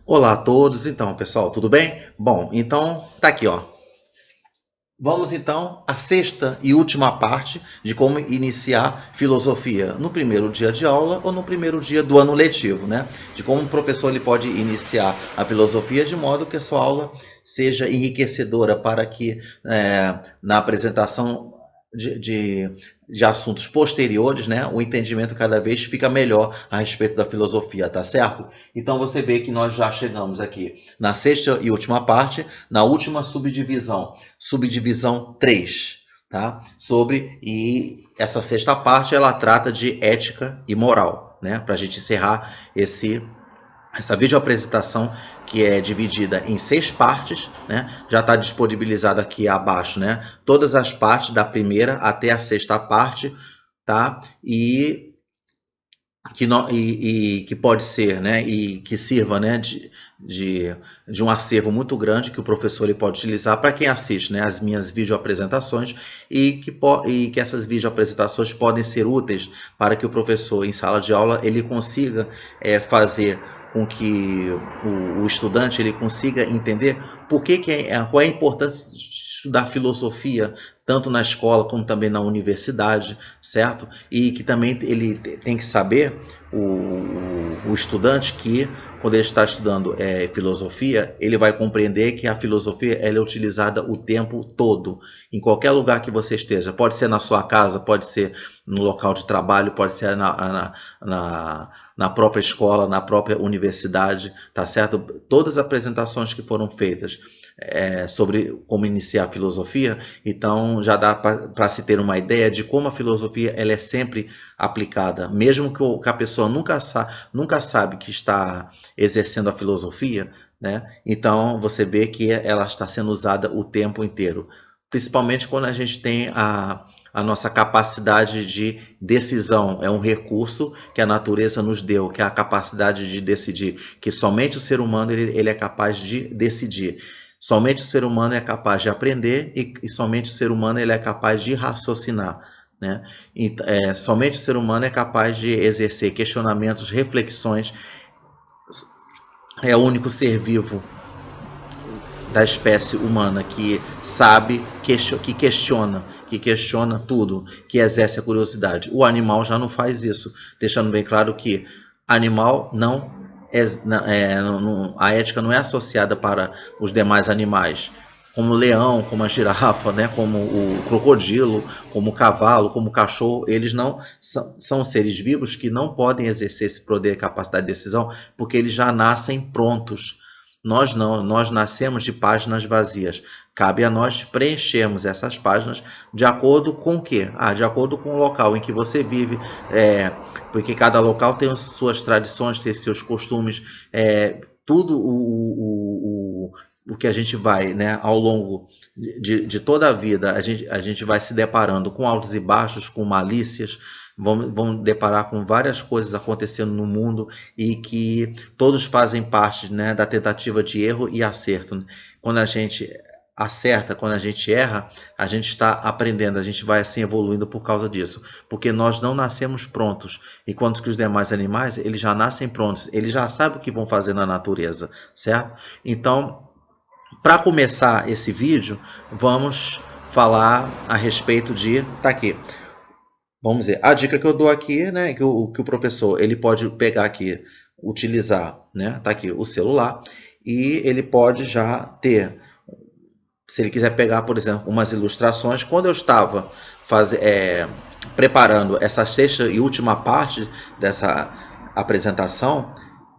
Olá a todos, então, pessoal, tudo bem? Bom, então tá aqui, ó. Vamos então à sexta e última parte de como iniciar filosofia no primeiro dia de aula ou no primeiro dia do ano letivo, né? De como o professor ele pode iniciar a filosofia de modo que a sua aula seja enriquecedora para que na apresentação de, de, de assuntos posteriores, né, o entendimento cada vez fica melhor a respeito da filosofia, tá certo? Então você vê que nós já chegamos aqui na sexta e última parte, na última subdivisão 3, tá? E essa sexta parte ela trata de ética e moral, né? Para a gente encerrar essa videoapresentação que é dividida em 6 partes, né? Já está disponibilizado aqui abaixo, né? Todas as partes da primeira até a sexta parte, tá? Que pode ser, né, e que sirva, né, de um acervo muito grande que o professor ele pode utilizar para quem assiste, né, as minhas videoapresentações e que essas videoapresentações podem ser úteis para que o professor em sala de aula ele consiga fazer com que o estudante ele consiga entender qual é a importância de estudar filosofia tanto na escola como também na universidade, certo? E que também ele tem que saber, o estudante, que quando ele está estudando filosofia, ele vai compreender que a filosofia ela é utilizada o tempo todo, em qualquer lugar que você esteja. Pode ser na sua casa, pode ser no local de trabalho, pode ser na própria escola, na própria universidade, tá certo? Todas as apresentações que foram feitas sobre como iniciar a filosofia, então já dá para se ter uma ideia de como a filosofia ela é sempre aplicada, mesmo que a pessoa nunca sabe que está exercendo a filosofia, né? Então você vê que ela está sendo usada o tempo inteiro, principalmente quando a gente tem a nossa capacidade de decisão. É um recurso que a natureza nos deu, que é a capacidade de decidir, que somente o ser humano ele é capaz de decidir. Somente o ser humano é capaz de aprender e somente o ser humano ele é capaz de raciocinar, né? Somente o ser humano é capaz de exercer questionamentos, reflexões. É o único ser vivo da espécie humana que sabe, que questiona tudo, que exerce a curiosidade. O animal já não faz isso, deixando bem claro que animal a ética não é associada para os demais animais, como o leão, como a girafa, né, como o crocodilo, como o cavalo, como o cachorro. Eles não são seres vivos que não podem exercer esse poder, capacidade de decisão, porque eles já nascem prontos. Nós não, nós nascemos de páginas vazias. Cabe a nós preenchermos essas páginas de acordo com o quê? De acordo com o local em que você vive, porque cada local tem suas tradições, tem seus costumes, tudo o que a gente vai, né, ao longo de toda a vida, a gente vai se deparando com altos e baixos, com malícias, vamos deparar com várias coisas acontecendo no mundo e que todos fazem parte, né, da tentativa de erro e acerto, né? Quando a gente acerta, quando a gente erra, a gente está aprendendo, a gente vai assim evoluindo por causa disso, porque nós não nascemos prontos, enquanto que os demais animais, eles já nascem prontos, eles já sabem o que vão fazer na natureza, certo? Então, para começar esse vídeo, vamos falar a respeito de, tá aqui, vamos dizer, a dica que eu dou aqui, né, que o professor ele pode pegar aqui, utilizar, né, tá aqui o celular, e ele pode já ter, se ele quiser pegar, por exemplo, umas ilustrações. Quando eu estava preparando essa sexta e última parte dessa apresentação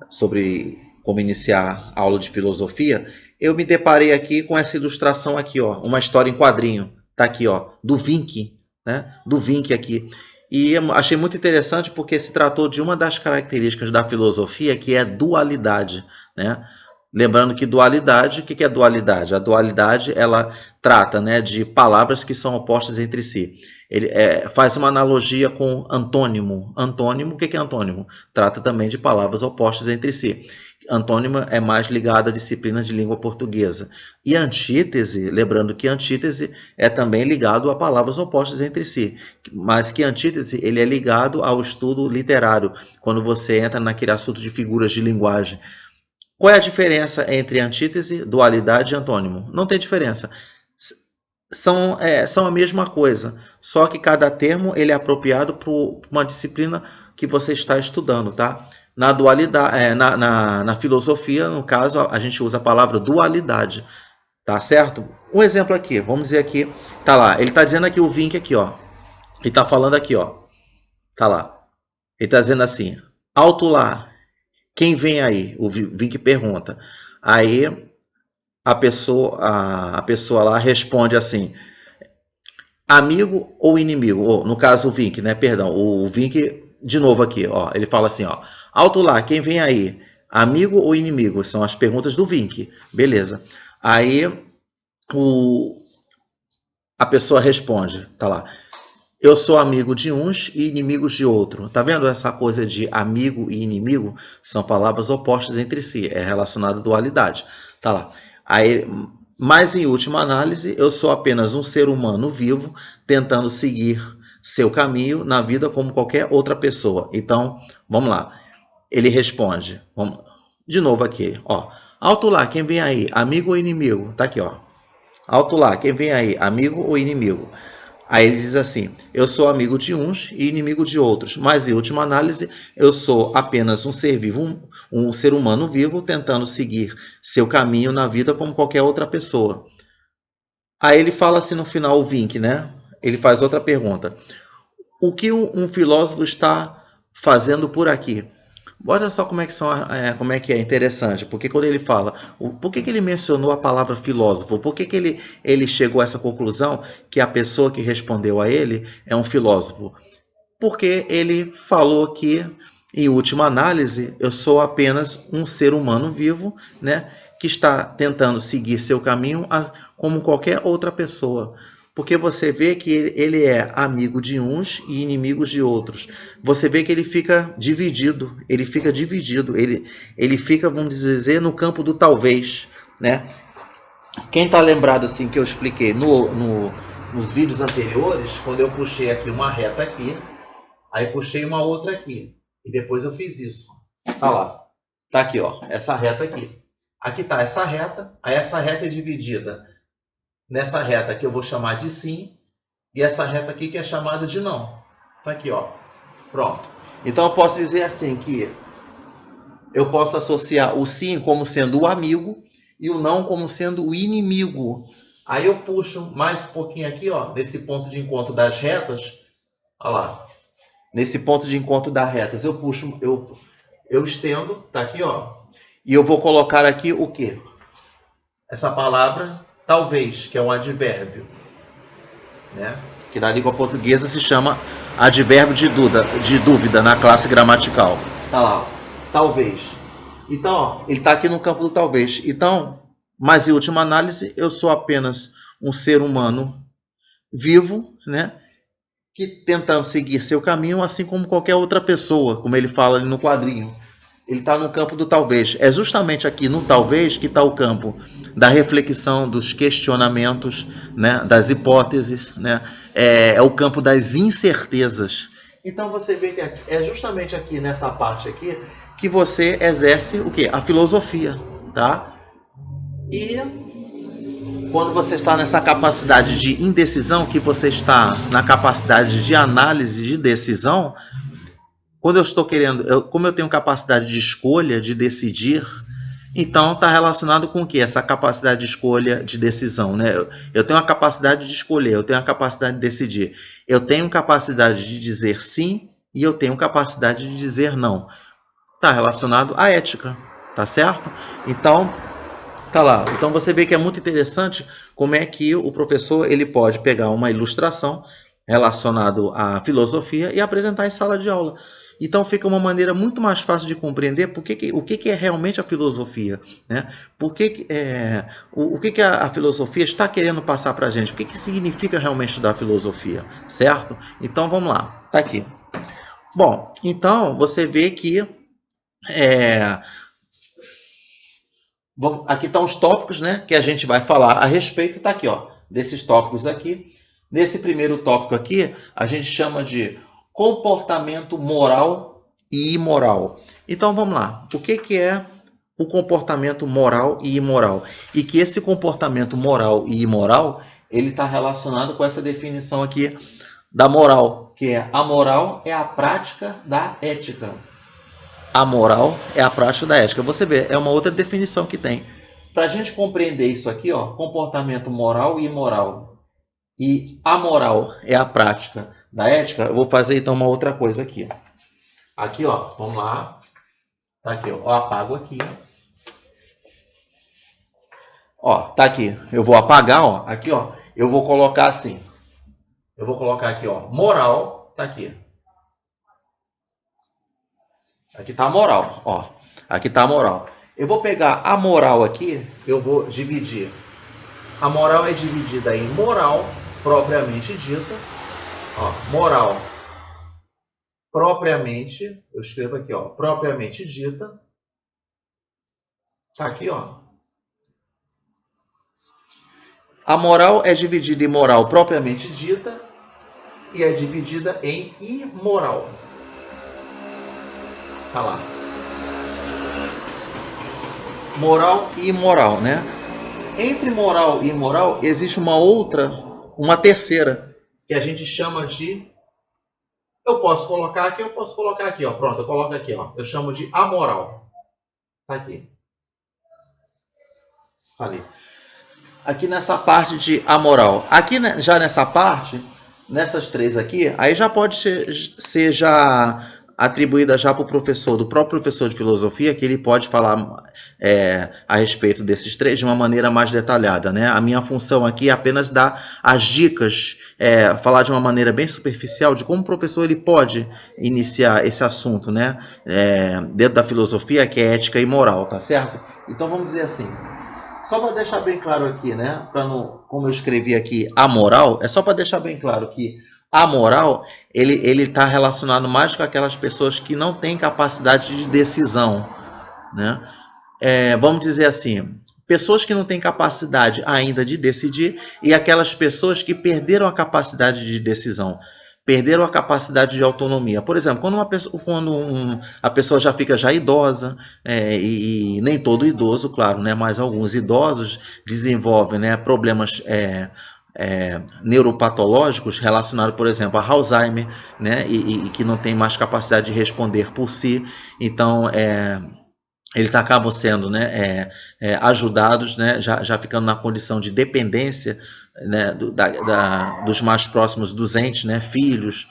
sobre como iniciar a aula de filosofia, eu me deparei aqui com essa ilustração aqui, ó, uma história em quadrinho, tá aqui, ó, do Vinck, né? Do Vinck aqui. E achei muito interessante porque se tratou de uma das características da filosofia, que é dualidade, né? Lembrando que dualidade, o que é dualidade? A dualidade ela trata, né, de palavras que são opostas entre si. Ele faz uma analogia com antônimo. Antônimo, o que é antônimo? Trata também de palavras opostas entre si. Antônimo é mais ligado à disciplina de língua portuguesa. E antítese, lembrando que antítese é também ligado a palavras opostas entre si, mas que antítese ele é ligado ao estudo literário, quando você entra naquele assunto de figuras de linguagem. Qual é a diferença entre antítese, dualidade e antônimo? Não tem diferença. São a mesma coisa, só que cada termo ele é apropriado para uma disciplina que você está estudando, tá? Na dualidade, na filosofia, no caso, a gente usa a palavra dualidade, tá certo? Um exemplo aqui, vamos dizer aqui, tá lá, ele está dizendo aqui o Vink aqui, ó. Ele está falando aqui, ó. Tá lá. Ele está dizendo assim, alto lá, quem vem aí? O Vink pergunta. Aí a pessoa lá responde assim, amigo ou inimigo? Ou, no caso o Vink, né? Perdão, o Vink, de novo aqui, ó. Ele fala assim, ó. Alto lá, quem vem aí? Amigo ou inimigo? São as perguntas do Vink. Beleza. Aí a pessoa responde, tá lá. Eu sou amigo de uns e inimigos de outro. Tá vendo essa coisa de amigo e inimigo? São palavras opostas entre si. É relacionado à dualidade. Tá lá. Aí, mas em última análise, eu sou apenas um ser humano vivo tentando seguir seu caminho na vida como qualquer outra pessoa. Então, vamos lá. Ele responde. Vamos, de novo aqui, ó. Alto lá, quem vem aí? Amigo ou inimigo? Tá aqui, ó. Alto lá, quem vem aí? Amigo ou inimigo? Aí ele diz assim, eu sou amigo de uns e inimigo de outros, mas em última análise eu sou apenas um ser vivo, um ser humano vivo tentando seguir seu caminho na vida como qualquer outra pessoa. Aí ele fala assim no final o Vink, né? Ele faz outra pergunta. O que um filósofo está fazendo por aqui? Olha só como é que é interessante, porque quando ele fala, por que ele mencionou a palavra filósofo? Por que ele chegou a essa conclusão que a pessoa que respondeu a ele é um filósofo? Porque ele falou que, em última análise, eu sou apenas um ser humano vivo, né, que está tentando seguir seu caminho como qualquer outra pessoa. Porque você vê que ele é amigo de uns e inimigos de outros. Você vê que ele fica dividido, ele fica, vamos dizer, no campo do talvez, né? Quem está lembrado assim que eu expliquei nos vídeos anteriores, quando eu puxei aqui uma reta aqui, aí puxei uma outra aqui, e depois eu fiz isso. Tá lá, tá aqui, ó, essa reta aqui. Aqui tá essa reta, aí essa reta é dividida nessa reta aqui eu vou chamar de sim, e essa reta aqui que é chamada de não. Tá aqui, ó. Pronto. Então eu posso dizer assim que eu posso associar o sim como sendo o amigo e o não como sendo o inimigo. Aí eu puxo mais um pouquinho aqui, ó, nesse ponto de encontro das retas. Olha lá. Nesse ponto de encontro das retas, eu puxo, eu estendo, tá aqui, ó. E eu vou colocar aqui o quê? Essa palavra talvez, que é um advérbio, né? Que na língua portuguesa se chama advérbio de dúvida na classe gramatical. Tá lá, talvez. Então, ó, ele está aqui no campo do talvez. Então, mas em última análise, eu sou apenas um ser humano vivo, né? Que tentando seguir seu caminho, assim como qualquer outra pessoa, como ele fala ali no quadrinho. Ele está no campo do talvez. É justamente aqui no talvez que está o campo da reflexão, dos questionamentos, né, das hipóteses, né, é o campo das incertezas. Então você vê que é justamente aqui nessa parte aqui que você exerce o quê? A filosofia, tá? E quando você está nessa capacidade de indecisão, que você está na capacidade de análise de decisão, quando eu estou querendo, como eu tenho capacidade de escolha, de decidir, então está relacionado com o quê? Essa capacidade de escolha, de decisão, né? Eu tenho a capacidade de escolher, eu tenho a capacidade de decidir. Eu tenho capacidade de dizer sim e eu tenho capacidade de dizer não. Está relacionado à ética, tá certo? Então, tá lá. Então você vê que é muito interessante como é que o professor ele pode pegar uma ilustração relacionada à filosofia e apresentar em sala de aula. Então fica uma maneira muito mais fácil de compreender o que é realmente a filosofia, né? O que a filosofia está querendo passar para a gente, o que significa realmente estudar filosofia, certo? Então vamos lá, tá aqui. Bom, então você vê que aqui estão os tópicos, né, que a gente vai falar a respeito, tá aqui, ó, desses tópicos aqui. Nesse primeiro tópico aqui, a gente chama de comportamento moral e imoral. Então vamos lá. O que é o comportamento moral e imoral. E que esse comportamento moral e imoral, ele está relacionado com essa definição aqui da moral, que é a moral é a prática da ética. A moral é a prática da ética. Você vê, é uma outra definição que tem. Para a gente compreender isso aqui, ó, comportamento moral e imoral, e a moral é a prática da ética, eu vou fazer então uma outra coisa aqui. Aqui, ó, vamos lá. Tá aqui, ó, eu apago aqui. Ó, tá aqui. Eu vou apagar, ó, aqui, ó. Eu vou colocar assim. Eu vou colocar aqui, ó, moral, tá aqui. Aqui tá a moral, ó. Aqui tá a moral. Eu vou pegar a moral aqui, eu vou dividir. A moral é dividida em moral propriamente dita, ó, moral propriamente, eu escrevo aqui, ó, propriamente dita. Tá aqui, ó. A moral é dividida em moral propriamente dita e é dividida em imoral. Tá lá. Moral e imoral, né? Entre moral e imoral existe uma terceira, que a gente chama de... Eu posso colocar aqui, eu posso colocar aqui, ó. Pronto, eu coloco aqui, ó. Eu chamo de amoral. Tá aqui. Falei. Aqui nessa parte de amoral. Aqui já nessa parte, nessas três aqui, aí já pode ser já atribuída já para o professor, do próprio professor de filosofia, que ele pode falar a respeito desses três de uma maneira mais detalhada, né? A minha função aqui é apenas dar as dicas, falar de uma maneira bem superficial de como o professor ele pode iniciar esse assunto, né? Dentro da filosofia, que é ética e moral, tá certo? Então vamos dizer assim, só para deixar bem claro aqui, né? Como eu escrevi aqui, a moral, é só para deixar bem claro que a moral, ele está relacionado mais com aquelas pessoas que não têm capacidade de decisão, né? Vamos dizer assim, pessoas que não têm capacidade ainda de decidir e aquelas pessoas que perderam a capacidade de decisão, perderam a capacidade de autonomia. Por exemplo, quando a pessoa já fica já idosa, e nem todo idoso, claro, né, mas alguns idosos desenvolvem, né, problemas neuropatológicos relacionados, por exemplo, a Alzheimer, né, e que não tem mais capacidade de responder por si. Então, eles acabam sendo, né, ajudados, né, já ficando na condição de dependência, né, dos mais próximos dos entes, né, filhos,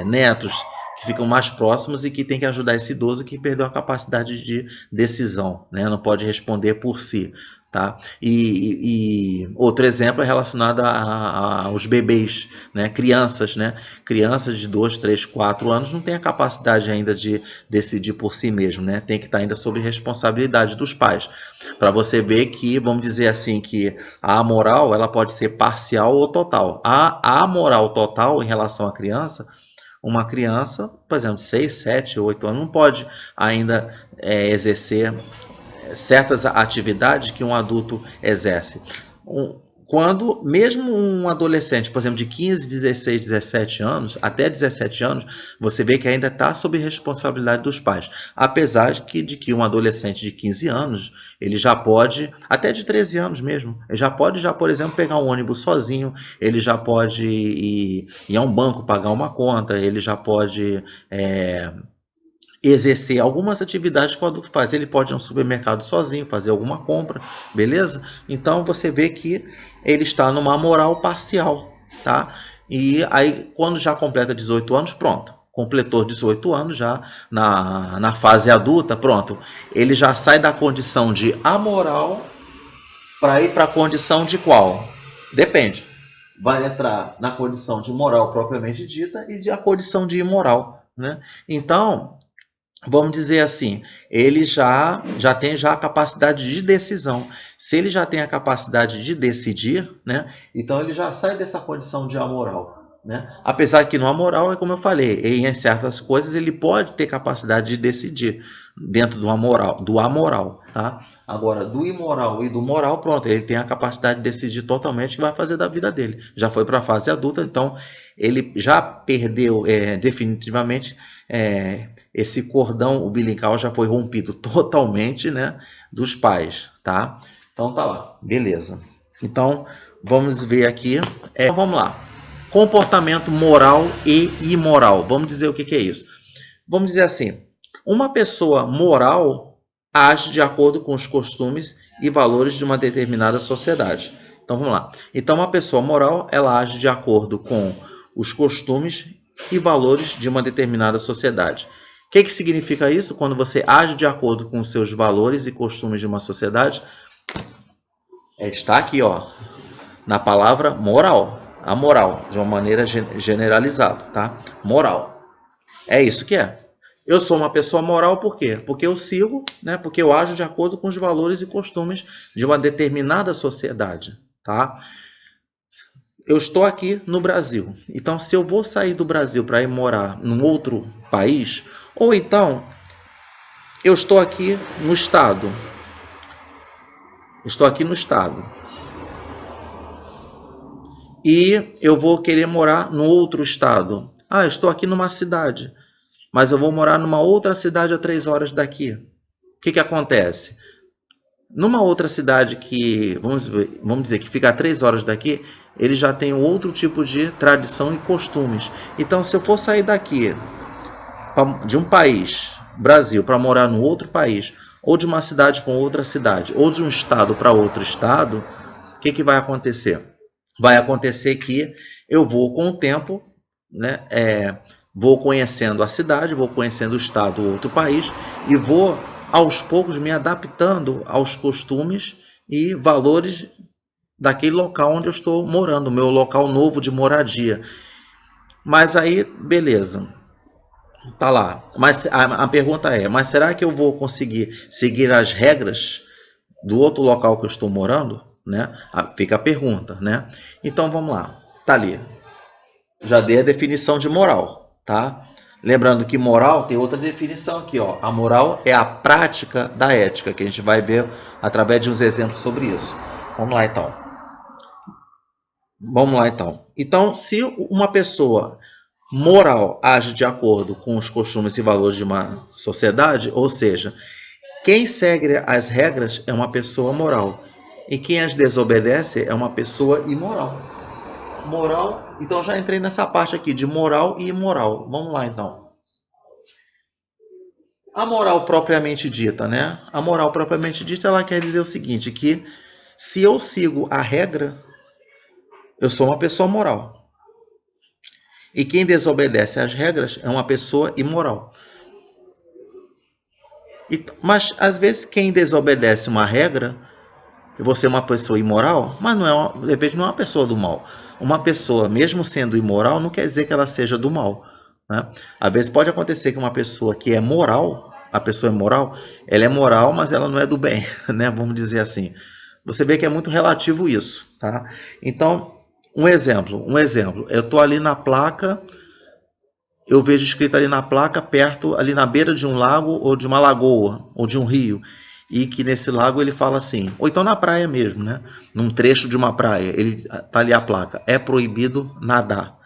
netos, que ficam mais próximos e que tem que ajudar esse idoso que perdeu a capacidade de decisão, né, não pode responder por si. Tá? E outro exemplo é relacionado aos bebês, né? Crianças, né? Crianças de 2, 3, 4 anos não têm a capacidade ainda de decidir por si mesmo, né? Tem que estar ainda sob responsabilidade dos pais. Para você ver que, vamos dizer assim, que a moral ela pode ser parcial ou total. A moral total em relação à criança, uma criança, por exemplo, de 6, 7, 8 anos, não pode ainda exercer certas atividades que um adulto exerce. Quando mesmo um adolescente, por exemplo, de 15, 16, 17 anos, até 17 anos, você vê que ainda está sob responsabilidade dos pais. Apesar de que um adolescente de 15 anos, ele já pode, até de 13 anos mesmo, ele já pode, por exemplo, pegar um ônibus sozinho, ele já pode ir a um banco pagar uma conta, ele já pode... exercer algumas atividades que o adulto faz. Ele pode ir ao supermercado sozinho, fazer alguma compra, beleza? Então você vê que ele está numa moral parcial, tá? E aí quando já completa 18 anos, pronto. Completou 18 anos já na fase adulta, pronto. Ele já sai da condição de amoral para ir para a condição de qual? Depende. Vai entrar na condição de moral propriamente dita e a condição de imoral, né? Então, vamos dizer assim, ele já tem a capacidade de decisão. Se ele já tem a capacidade de decidir, né, então ele já sai dessa condição de amoral, né? Apesar que no amoral, é como eu falei, em certas coisas ele pode ter capacidade de decidir dentro do amoral, tá? Agora, do imoral e do moral, pronto, ele tem a capacidade de decidir totalmente o que vai fazer da vida dele. Já foi para a fase adulta, então ele já perdeu definitivamente, esse cordão umbilical já foi rompido totalmente, né, dos pais, tá? Então tá lá, beleza. Então vamos ver aqui, vamos lá. Comportamento moral e imoral. Vamos dizer o que é isso. Vamos dizer assim, uma pessoa moral age de acordo com os costumes e valores de uma determinada sociedade. Então vamos lá. Então uma pessoa moral, ela age de acordo com os costumes e valores de uma determinada sociedade. O que significa isso? Quando você age de acordo com os seus valores e costumes de uma sociedade, está aqui, ó, na palavra moral. A moral, de uma maneira generalizada, tá? Moral. É isso que é. Eu sou uma pessoa moral por quê? Porque eu sigo, né? Porque eu ajo de acordo com os valores e costumes de uma determinada sociedade, tá? Eu estou aqui no Brasil. Então, se eu vou sair do Brasil para ir morar num outro país, ou então eu estou aqui no estado. Estou aqui no estado. E eu vou querer morar no outro estado. Ah, eu estou aqui numa cidade, mas eu vou morar numa outra cidade a 3 horas daqui. O que acontece? Numa outra cidade que, vamos dizer, que fica a 3 horas daqui, ele já tem outro tipo de tradição e costumes. Então, se eu for sair daqui, de um país, Brasil, para morar no outro país, ou de uma cidade para outra cidade, ou de um estado para outro estado, o que vai acontecer? Vai acontecer que eu vou, com o tempo, né, vou conhecendo a cidade, vou conhecendo o estado ou outro país, e vou, aos poucos, me adaptando aos costumes e valores daquele local onde eu estou morando, meu local novo de moradia. Mas aí, beleza, tá lá. Mas a pergunta é, mas será que eu vou conseguir seguir as regras do outro local que eu estou morando? Né? Fica a pergunta, né? Então vamos lá, tá ali. Já dei a definição de moral, tá? Lembrando que moral tem outra definição aqui, ó. A moral é a prática da ética, que a gente vai ver através de uns exemplos sobre isso. Vamos lá então. Então, se uma pessoa moral age de acordo com os costumes e valores de uma sociedade, ou seja, quem segue as regras é uma pessoa moral. E quem as desobedece é uma pessoa imoral. Moral, então já entrei nessa parte aqui de moral e imoral. Vamos lá então. A moral propriamente dita, né? A moral propriamente dita, ela quer dizer o seguinte, que se eu sigo a regra, eu sou uma pessoa moral. E quem desobedece às regras é uma pessoa imoral. Mas às vezes quem desobedece uma regra, você é uma pessoa imoral, mas de repente não é uma pessoa do mal. Uma pessoa, mesmo sendo imoral, não quer dizer que ela seja do mal, né? Às vezes pode acontecer que uma pessoa que é moral, a pessoa é moral, ela é moral, mas ela não é do bem, né? Vamos dizer assim. Você vê que é muito relativo isso, tá? Então, um exemplo. Eu estou ali na placa, eu vejo escrito ali na placa, perto, ali na beira de um lago, ou de uma lagoa, ou de um rio, e que nesse lago ele fala assim, ou então na praia mesmo, né? Num trecho de uma praia, ele tá ali a placa, é proibido nadar.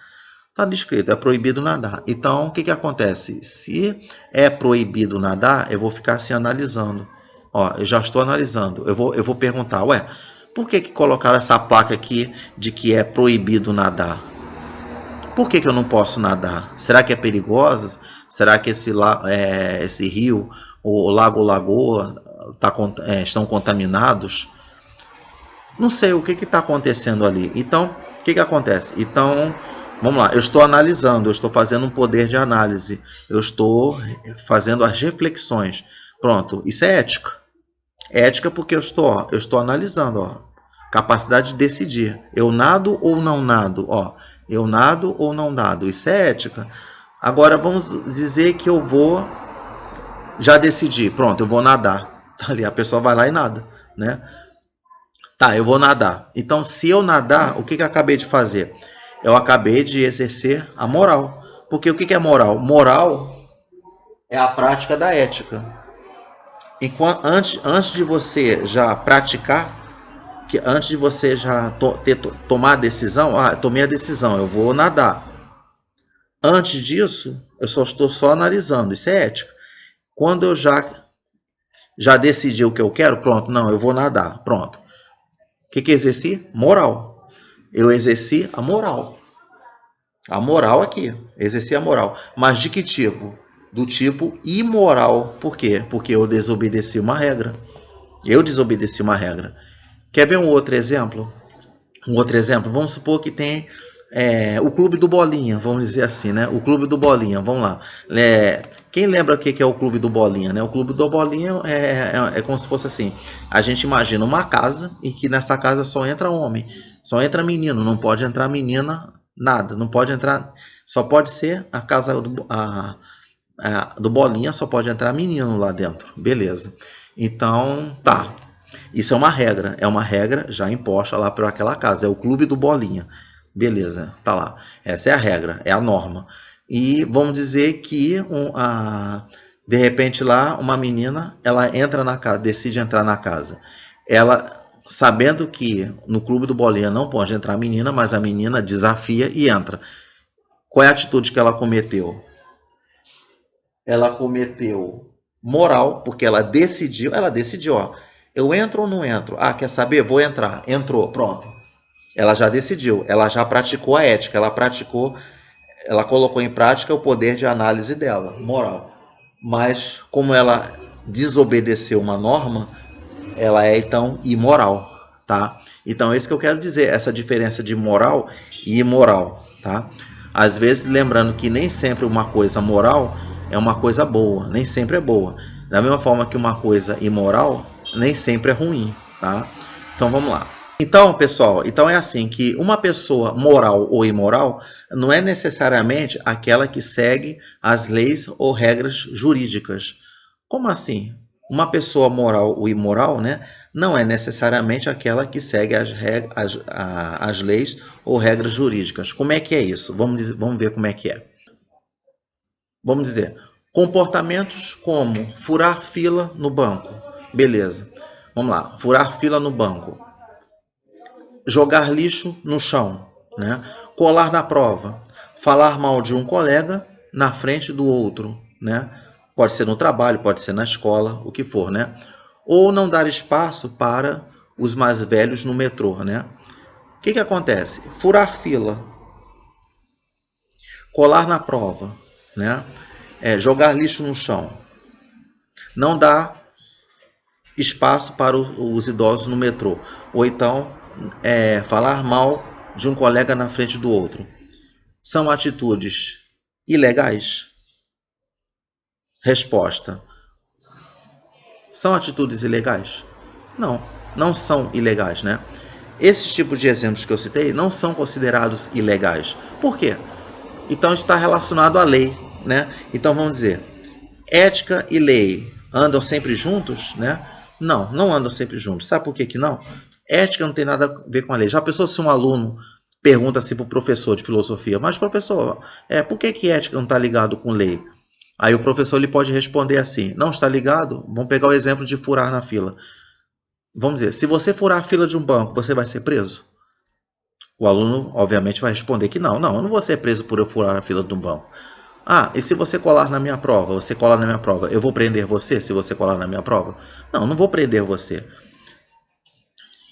Tá descrito, é proibido nadar. Então, o que acontece? Se é proibido nadar, eu vou ficar assim analisando. Ó, eu já estou analisando. Eu vou perguntar, ué, por que colocaram essa placa aqui de que é proibido nadar? Por que eu não posso nadar? Será que é perigoso? Será que esse rio, o lago ou lagoa, estão contaminados? Não sei o que está acontecendo ali. Então, o que acontece? Então, vamos lá, eu estou analisando, eu estou fazendo um poder de análise, eu estou fazendo as reflexões. Pronto, isso é ética. É ética porque eu estou analisando, ó, capacidade de decidir. Eu nado ou não nado? Ó, eu nado ou não nado? Isso é ética. Agora vamos dizer que eu vou já decidir. Pronto, eu vou nadar. Tá ali, a pessoa vai lá e nada, né? Tá, eu vou nadar. Então, se eu nadar, o que eu acabei de fazer? Eu acabei de exercer a moral. Porque o que é moral? Moral é a prática da ética. Enquanto, antes de você já praticar, antes de você já tomar a decisão, tomei a decisão, eu vou nadar. Antes disso, eu só estou analisando. Isso é ética. Quando eu já decidi o que eu quero, pronto, não, eu vou nadar, pronto. O que exerci? Moral. Eu exerci a moral. A moral aqui, exerci a moral. Mas de que tipo? Do tipo imoral. Por quê? Porque eu desobedeci uma regra. Eu desobedeci uma regra. Quer ver um outro exemplo? Um outro exemplo, vamos supor que tem o Clube do Bolinha, vamos dizer assim, né? O Clube do Bolinha, vamos lá. Quem lembra o que é o Clube do Bolinha, né? O Clube do Bolinha é como se fosse assim. A gente imagina uma casa e que nessa casa só entra homem, só entra menino, não pode entrar menina, nada, não pode entrar, só pode ser a casa do Bolinha, só pode entrar menino lá dentro, beleza. Então, tá. Isso é uma regra já imposta lá por aquela casa, é o Clube do Bolinha. Beleza, tá lá. Essa é a regra, é a norma. E vamos dizer que de repente lá uma menina, ela entra na casa, decide entrar na casa. Ela, sabendo que no Clube do Bolinha não pode entrar a menina, mas a menina desafia e entra. Qual é a atitude que ela cometeu? Ela cometeu moral, porque ela decidiu, ó, eu entro ou não entro? Ah, quer saber? Vou entrar. Entrou, pronto. Ela já decidiu, ela já praticou a ética, ela colocou em prática o poder de análise dela, moral. Mas como ela desobedeceu uma norma, ela é então imoral, tá? Então é isso que eu quero dizer, essa diferença de moral e imoral, tá? Às vezes lembrando que nem sempre uma coisa moral é uma coisa boa, nem sempre é boa. Da mesma forma que uma coisa imoral nem sempre é ruim, tá? Então vamos lá. Então, pessoal, então é assim que uma pessoa moral ou imoral não é necessariamente aquela que segue as leis ou regras jurídicas. Como assim? Uma pessoa moral ou imoral, né, não é necessariamente aquela que segue as leis ou regras jurídicas. Como é que é isso? Vamos ver como é que é. Vamos dizer, comportamentos como furar fila no banco. Beleza. Vamos lá, furar fila no banco. Jogar lixo no chão, né? Colar na prova, falar mal de um colega na frente do outro, né? Pode ser no trabalho, pode ser na escola, o que for, né? Ou não dar espaço para os mais velhos no metrô, né? O que acontece? Furar fila, colar na prova, né? Jogar lixo no chão, não dar espaço para os idosos no metrô, ou então falar mal de um colega na frente do outro. São atitudes ilegais? Resposta: são atitudes ilegais? Não, não são ilegais, né? Esses tipos de exemplos que eu citei não são considerados ilegais. Por quê? Então está relacionado à lei, né? Então vamos dizer, ética e lei andam sempre juntos, né? Não, não andam sempre juntos. Sabe por que não? Ética não tem nada a ver com a lei. Já pensou se um aluno pergunta assim para o professor de filosofia, mas professor, por que ética não está ligado com lei? Aí o professor ele pode responder assim, não está ligado? Vamos pegar o exemplo de furar na fila. Vamos dizer, se você furar a fila de um banco, você vai ser preso? O aluno, obviamente, vai responder que não, eu não vou ser preso por eu furar a fila de um banco. Ah, e se você colar na minha prova, você colar na minha prova, eu vou prender você se você colar na minha prova? Não, não vou prender você.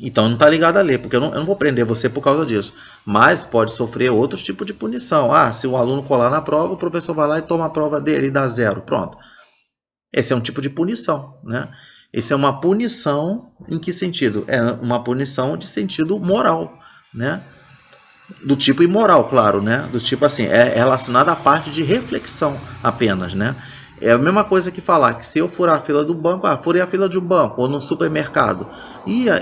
Então não está ligado à lei, porque eu não vou prender você por causa disso. Mas pode sofrer outros tipos de punição. Ah, se o aluno colar na prova, o professor vai lá e toma a prova dele e dá 0. Pronto. Esse é um tipo de punição, né? Esse é uma punição em que sentido? É uma punição de sentido moral, né? Do tipo imoral, claro, né? Do tipo assim, é relacionado à parte de reflexão apenas, né? É a mesma coisa que falar que se eu furar a fila do banco, furei a fila de um banco ou num supermercado,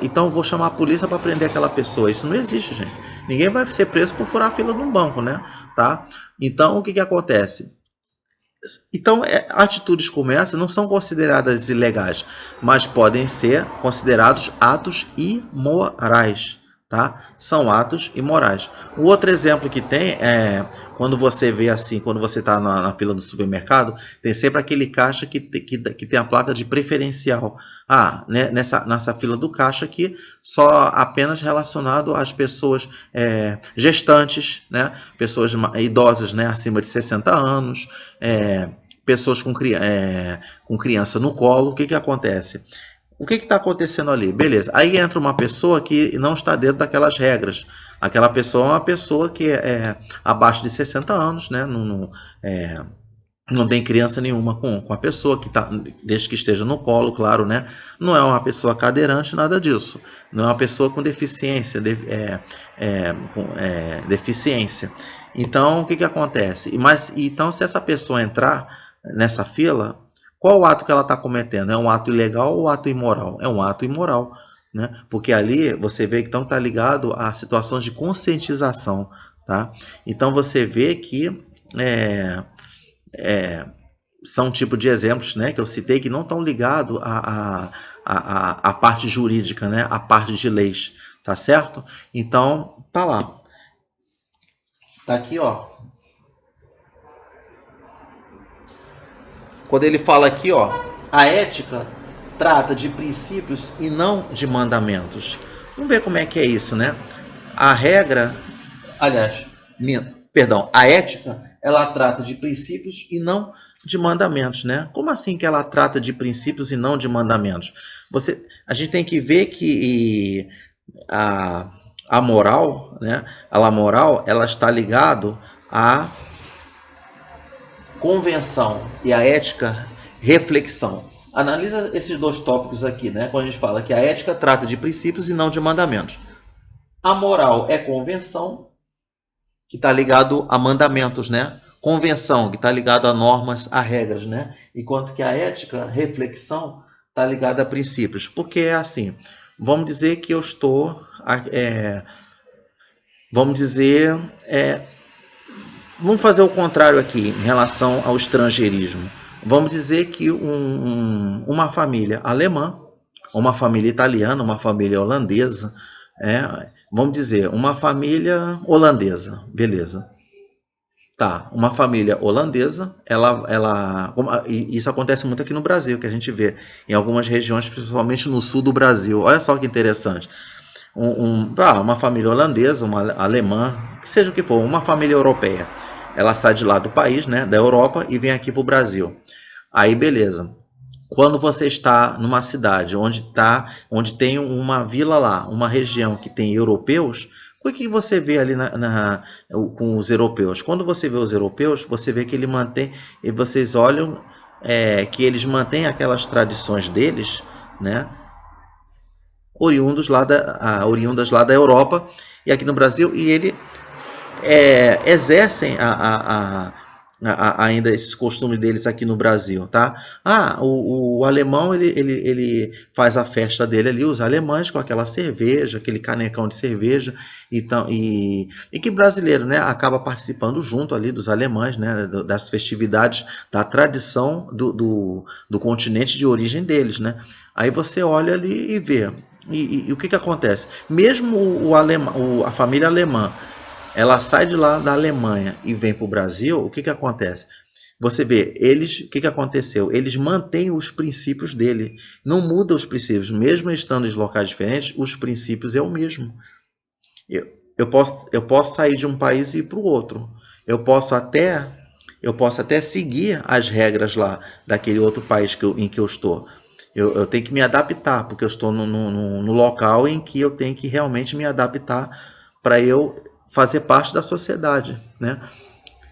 então vou chamar a polícia para prender aquela pessoa. Isso não existe, gente. Ninguém vai ser preso por furar a fila de um banco, né? Tá? Então, o que acontece? Então, atitudes como essa não são consideradas ilegais, mas podem ser considerados atos imorais, tá? São atos imorais. O outro exemplo que tem é quando você vê assim, quando você está na fila do supermercado, tem sempre aquele caixa que tem a placa de preferencial. Ah, né, nessa fila do caixa aqui, só apenas relacionado às pessoas gestantes, né? Pessoas idosas, né? Acima de 60 anos, pessoas com criança no colo. O que acontece? O que está acontecendo ali? Beleza. Aí entra uma pessoa que não está dentro daquelas regras. Aquela pessoa é uma pessoa que é abaixo de 60 anos, né? Não tem criança nenhuma com a pessoa, que tá, desde que esteja no colo, claro, né? Não é uma pessoa cadeirante, nada disso. Não é uma pessoa com deficiência. Deficiência. Então, o que acontece? Então, se essa pessoa entrar nessa fila, qual o ato que ela está cometendo? É um ato ilegal ou ato imoral? É um ato imoral, né? Porque ali você vê que então está ligado a situações de conscientização, tá? Então você vê que são tipo de exemplos, né, que eu citei que não estão ligados à parte jurídica, né, à parte de leis, tá certo? Então, tá lá. Tá aqui, ó. Quando ele fala aqui, ó, a ética trata de princípios e não de mandamentos. Vamos ver como é que é isso, né? A regra, aliás, perdão, a ética, ela trata de princípios e não de mandamentos, né? Como assim que ela trata de princípios e não de mandamentos? A gente tem que ver que a moral, né? A moral, ela está ligado à convenção e a ética, reflexão. Analisa esses dois tópicos aqui, né? Quando a gente fala que a ética trata de princípios e não de mandamentos. A moral é convenção, que está ligado a mandamentos, né? Convenção, que está ligado a normas, a regras, né? Enquanto que a ética, reflexão, está ligada a princípios. Porque é assim, vamos dizer que eu estou... vamos fazer o contrário aqui, em relação ao estrangeirismo. Vamos dizer que uma família alemã, uma família italiana, uma família holandesa, vamos dizer, uma família holandesa, beleza. Tá, uma família holandesa, isso acontece muito aqui no Brasil, que a gente vê em algumas regiões, principalmente no sul do Brasil. Olha só que interessante. Uma família holandesa, uma alemã, que seja o que for, uma família europeia. Ela sai de lá do país, né, da Europa, e vem aqui para o Brasil. Aí, beleza. Quando você está numa cidade onde tem uma vila lá, uma região que tem europeus, o que você vê ali com os europeus? Quando você vê os europeus, você vê que ele mantém, e vocês olham que eles mantêm aquelas tradições deles, né? Oriundas lá da Europa e aqui no Brasil, e ele exercem ainda esses costumes deles aqui no Brasil, tá? O alemão, ele faz a festa dele ali, os alemães, com aquela cerveja, aquele canecão de cerveja, e que brasileiro, né, acaba participando junto ali dos alemães, né, das festividades, da tradição do continente de origem deles, né? Aí você olha ali e vê. E o que acontece? Mesmo a família alemã, ela sai de lá da Alemanha e vem para o Brasil, o que acontece? Você vê, o que aconteceu? Eles mantêm os princípios dele, não mudam os princípios, mesmo estando em locais diferentes, os princípios é o mesmo. Eu posso sair de um país e ir para o outro. Eu posso até seguir as regras lá daquele outro país em que eu estou. Eu tenho que me adaptar, porque eu estou no local em que eu tenho que realmente me adaptar para eu fazer parte da sociedade, né?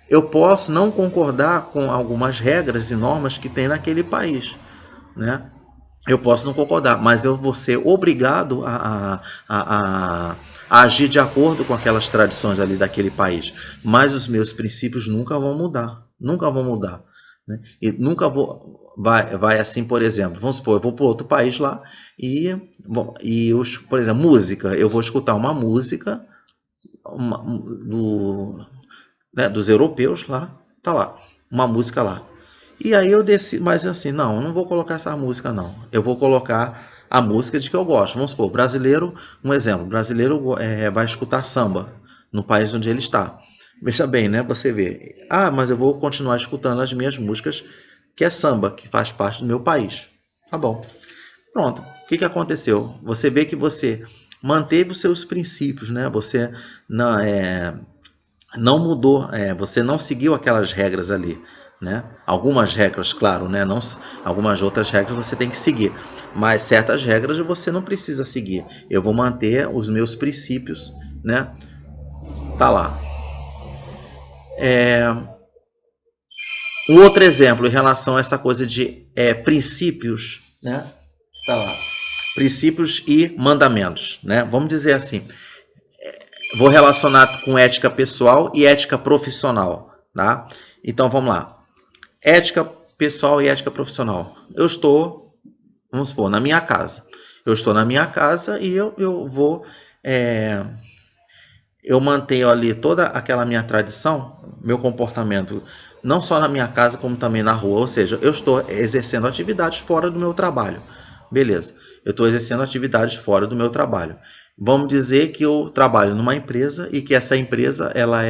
Eu posso não concordar com algumas regras e normas que tem naquele país, né? Eu posso não concordar, mas eu vou ser obrigado a agir de acordo com aquelas tradições ali daquele país. Mas os meus princípios nunca vão mudar, nunca vão mudar, né? E nunca vai assim, por exemplo, vamos supor, eu vou para outro país lá por exemplo, música, eu vou escutar uma música dos europeus lá, tá lá, uma música lá. E aí eu decido, mas assim, não vou colocar essa música não. Eu vou colocar a música de que eu gosto. Vamos supor, brasileiro, um exemplo, brasileiro vai escutar samba no país onde ele está. Veja bem, né? Você vê, mas eu vou continuar escutando as minhas músicas, que é samba, que faz parte do meu país. Tá bom. Pronto. O que aconteceu? Você vê que você manteve os seus princípios, né? Você não mudou, você não seguiu aquelas regras ali, né? Algumas regras, claro, né? Não, algumas outras regras você tem que seguir, mas certas regras você não precisa seguir. Eu vou manter os meus princípios, né? Tá lá. Um outro exemplo em relação a essa coisa de princípios, né? Tá lá. Princípios e mandamentos, né? Vamos dizer assim. Vou relacionar com ética pessoal e ética profissional, tá? Então vamos lá. Ética pessoal e ética profissional. Eu estou, vamos supor, na minha casa. Eu estou na minha casa e eu vou eu mantenho ali toda aquela minha tradição, meu comportamento, não só na minha casa, como também na rua. Ou seja, eu estou exercendo atividades fora do meu trabalho. Beleza, eu estou exercendo atividades fora do meu trabalho. Vamos dizer que eu trabalho numa empresa e que essa empresa ela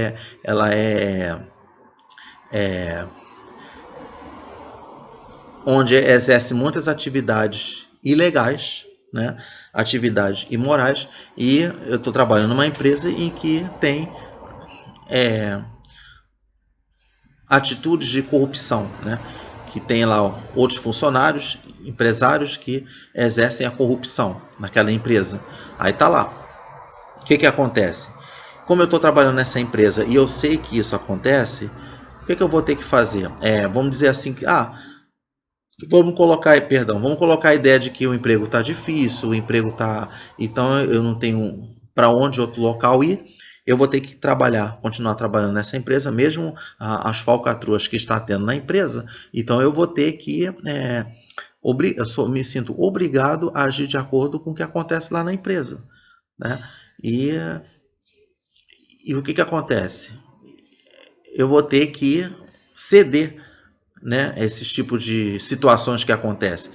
onde exerce muitas atividades ilegais, né? Atividades imorais, e eu estou trabalhando numa empresa em que tem atitudes de corrupção, né? Que tem lá outros funcionários, empresários que exercem a corrupção naquela empresa. Aí tá lá. O que acontece? Como eu estou trabalhando nessa empresa e eu sei que isso acontece, o que eu vou ter que fazer? Vamos dizer assim que vamos colocar a ideia de que o emprego está difícil, o emprego está, então eu não tenho para onde outro local ir. Eu vou ter que continuar trabalhando nessa empresa, mesmo as falcatruas que está tendo na empresa. Então eu vou ter que me sinto obrigado a agir de acordo com o que acontece lá na empresa, né? E o que acontece? Eu vou ter que ceder, né, esses tipos de situações que acontecem.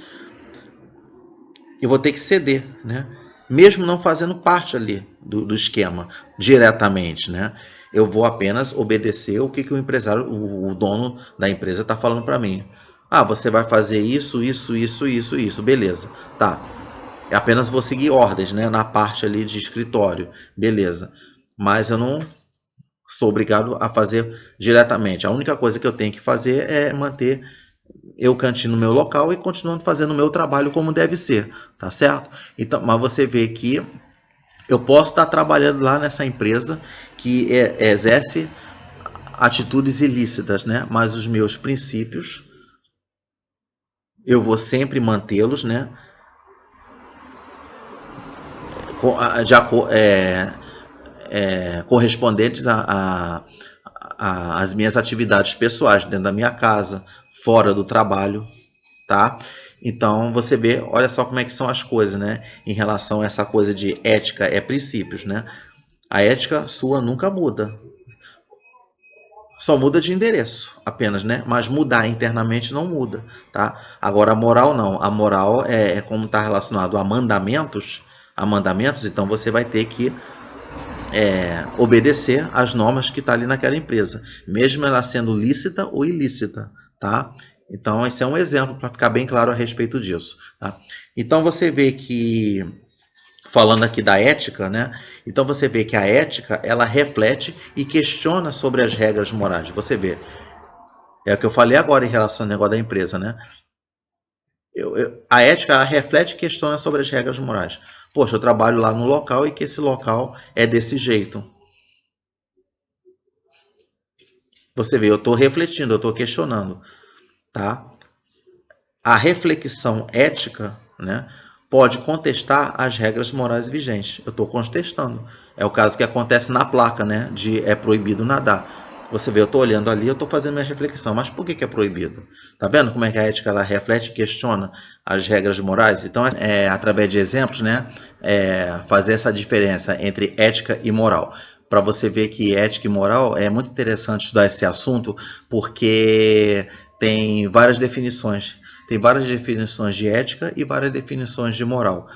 Eu vou ter que ceder, né? Mesmo não fazendo parte ali do esquema diretamente, né? Eu vou apenas obedecer o que o empresário, o dono da empresa está falando para mim. Você vai fazer isso, beleza. Tá. Eu apenas vou seguir ordens, né? Na parte ali de escritório, beleza. Mas eu não sou obrigado a fazer diretamente. A única coisa que eu tenho que fazer é manter eu cantinho no meu local e continuando fazendo o meu trabalho como deve ser, tá certo? Então, mas você vê que eu posso estar trabalhando lá nessa empresa que exerce atitudes ilícitas, né? Mas os meus princípios eu vou sempre mantê-los, né? Correspondentes às minhas atividades pessoais dentro da minha casa, fora do trabalho, tá? Então você vê, olha só como é que são as coisas, né? Em relação a essa coisa de ética princípios, né? A ética sua nunca muda. Só muda de endereço apenas, né? Mas mudar internamente não muda, tá? Agora a moral não. A moral como está relacionado a mandamentos, então você vai ter que obedecer às normas que está ali naquela empresa, mesmo ela sendo lícita ou ilícita, tá? Então esse é um exemplo para ficar bem claro a respeito disso, tá? Então você vê que, falando aqui da ética, né? Então você vê que a ética ela reflete e questiona sobre as regras morais. Você vê, é o que eu falei agora em relação ao negócio da empresa, né? A ética ela reflete e questiona sobre as regras morais. Poxa, eu trabalho lá no local e que esse local é desse jeito. Você vê, eu estou refletindo, eu estou questionando, tá? A reflexão ética, né, pode contestar as regras morais vigentes. Eu estou contestando. É o caso que acontece na placa, né, de é proibido nadar. Você vê, eu estou olhando ali, eu estou fazendo minha reflexão, mas por que é proibido? Tá vendo como é que a ética ela reflete e questiona as regras morais? Então, através de exemplos, né, fazer essa diferença entre ética e moral. Para você ver que ética e moral é muito interessante estudar esse assunto, porque tem várias definições. Tem várias definições de ética e várias definições de moral.